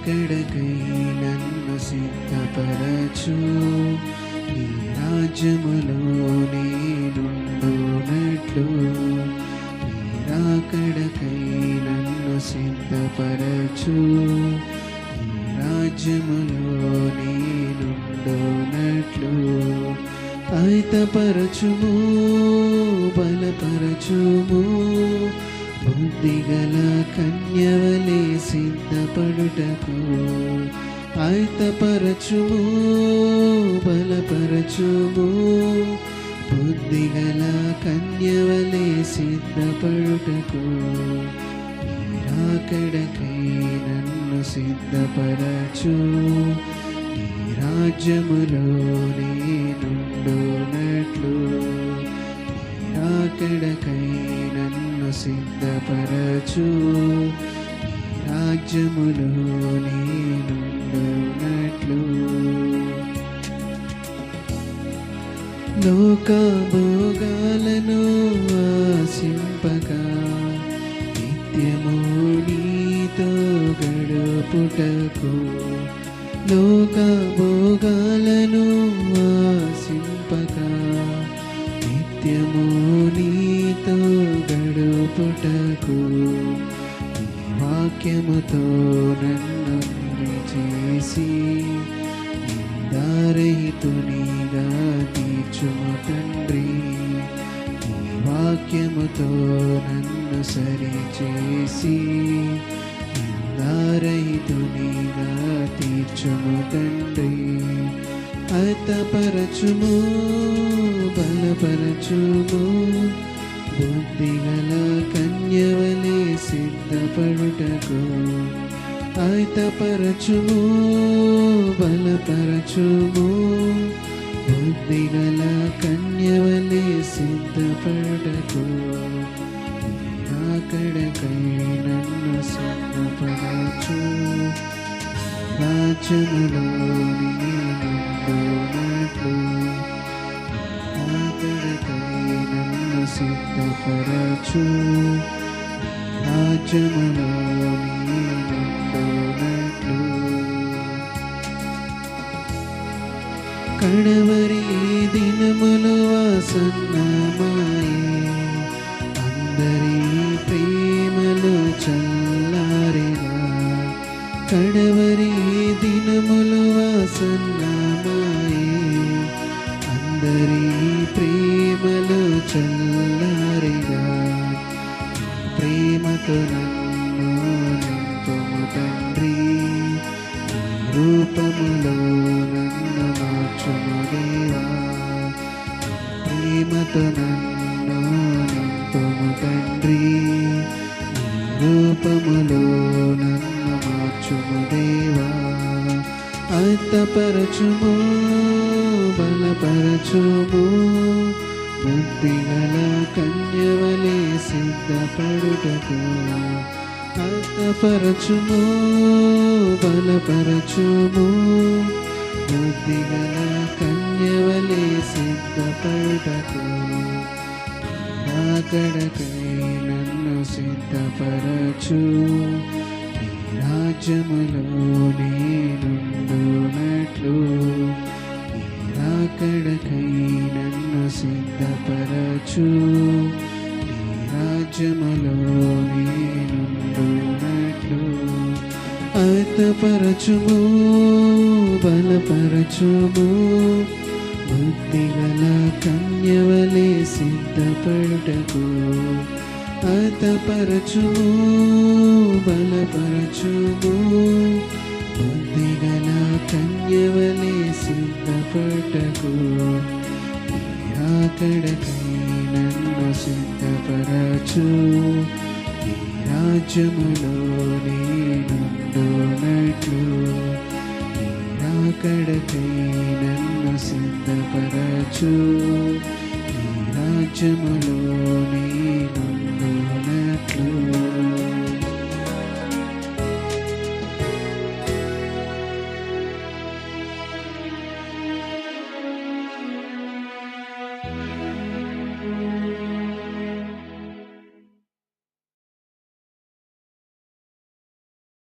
రాకడకై నన్ను సిద్ధపరచు, నీ రాజ్యములో నేనుండునట్లు. నీ రాకడకై నన్ను సిద్ధపరచు, నీ రాజ్యములో నేనుండునట్లు. ఆయుధపరచుము, బలపరచుము, బుద్ధిగల కన్యవలే సిద్ధపడుటకు. ఆయుధపరచుము, బలపరచుము, బుద్ధిగల కన్యవలే సిద్ధపడుటకు. నీ రాకడకై నన్ను సిద్ధపరచు, నీ రాజ్యములో నేనుండునట్లు. నీ రాకడకై నన్ను సిద్ధపరచు, నీ రాజ్యములో నేనుండునట్లు. లోక భోగాలను ఆశింపక నిత్యము నీతో గడుపుటకు. లోక భోగాలను ఆశింపక నిత్యము నీతో గడుపుటకు. నీ వాక్యముతో నన్ను చేసి నిందారహితునిగా తీర్చుము తండ్రి. నీ వాక్యముతో నన్ను సరిచేసి నిందారహితునిగా తీర్చుము తండ్రి. ఆయుధపరచుము, బలపరచుము, బుద్ధిగల కన్యవలే సిద్ధపడుటకు. ఆయుధపరచుము, బలపరచుము, బుద్ధిగల కన్యవలే సిద్ధపడుటకు. నీ రాకడకై నన్ను సిద్ధపరచు, రాజ్యములో నేనుండునట్లు. రాకడకై నన్ను సిద్ధపరచు, రాజ్యములో నేనుండునట్లు. కడవరి దినములు ఆసన్నమాయే, అందరి ప్రేమలు చల్లారెనా. కడవరి దినములు ఆసన్నమాయే, అందరి ప్రేమలు చల్లారెనా. ప్రేమతో నన్ను నింపుము తండ్రి, నీ రూపములో నన్ను మార్చుము దేవా. ప్రేమతో నన్ను నింపుము తండ్రి, నీ రూపములో నన్ను మార్చుము దేవా. ఆయుధపరచుము, బలపరచుము, బుద్ధిగల కన్యవలే సిద్ధపడుటకు. ఆయుధపరచుము, బలపరచుము, బుద్ధిగల కన్యవలే సిద్ధపడుటకు. రాకడకై నన్ను సిద్ధపరచు, నీ రాజ్యములో నేనుండునట్లు. నీ రాకడకై నన్ను సిద్ధపరచు, నీ రాజ్యములో నేనుండునట్లు. ఆయుధపరచుము, బలపరచుము, బుద్ధిగల కన్యవలే సిద్ధపడుటకు. ఆయుధపరచుము, బలపరచుము, బుద్ధిగల కన్యవలే సిద్ధపడుటకు. నీ రాకడకై నన్ను సిద్ధపరచు, నీ రాజ్యములో నేనుండునట్లు. నీ రాకడకై నన్ను సిద్ధపరచు, నీ రాజ్యములో నేను